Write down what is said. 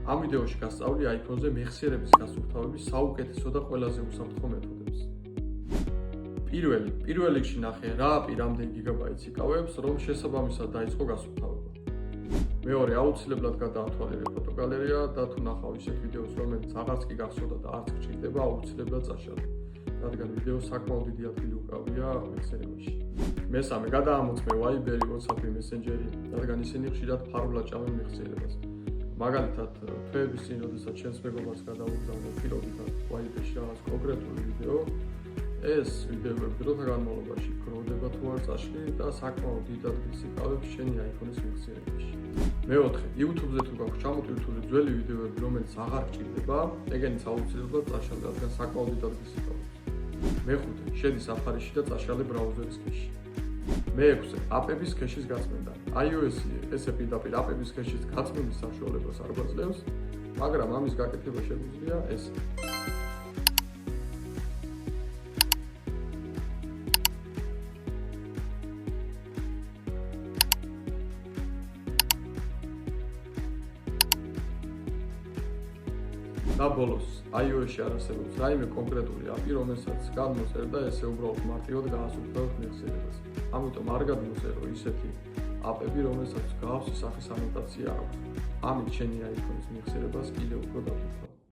ამ ვიდეოში გასწავლი iPhone-ზე მეხსიერების გასუფთავების საუკეთესო და ყველაზე უსაფრთხო მეთოდებს. პირველ რიგში ნახე რა API რამდენი გიგაბაიტს იკავებს, რომ შესაბამისად დაიწყო გასუფთავება. მეორე, აუცილებლად გადაათვალიერე ფოტოგალერეა და თუ ნახავ ისეთ ვიდეოს, რომელიც აღარც კი გახსოვდა და არც გჭირდება, აუცილებლად წაშალე, რადგან ვიდეო საკმაოდ დიდი ადგილი უკავია მეხსიერებაში. მესამე, გადაამოწმე Viber-ი, WhatsApp-ი, Messenger-ი, რადგან ისინი ხშირად ფარულად ჭამენ მეხსიერებას. მაგალითად, თვეების წინ, როდესაც შენს მეგობარს გადაუგზავნე პირობითად Viber-ში რაღაც კონკრეტული ვიდეო, ეს ვიდეოები დროთა განმავლობაში გროვდება თუ არ წაშლი და საკმაოდ დიდ ადგილს იკავებს შენი iPhone-ის მეხსიერებაში. მეოთხე, YouTube-ზე თუ გაქვს ჩამოტვირთული ძველი ვიდეოები, რომელიც აღარ გჭირდება, ეგენიც აუცილებლად წაშალე, რადგან საკმაოდ დიდ ადგილს იკავებს. მეხუთე, შედი Safari-ში და წაშალე ბრაუზერის ქეში. მეექვსე, APP-ის ქეშის გაწმენდა. iOS-ი ესე პირდაპირ APP-ის ქეშის გაწმენდის საშუალებას არ გვაძლევს, მაგრამ ამის გაკეთება შეგვიძლია ეს. და ბოლოს, iOS-ში არ არსებობს რაიმე კონკრეტული API, რომელსაც გადმოსერ და ესე უბრალოდ მარტივად გაასუფთავებს მეხსიერებას. ამიტომ არ გადმოსერო ისეთი APP, რომელსაც გავსი სახის ანოტაცია აქვს. ამით შენი iPhone-ის მეხსიერებას კიდევ უფრო დაფუძნავ.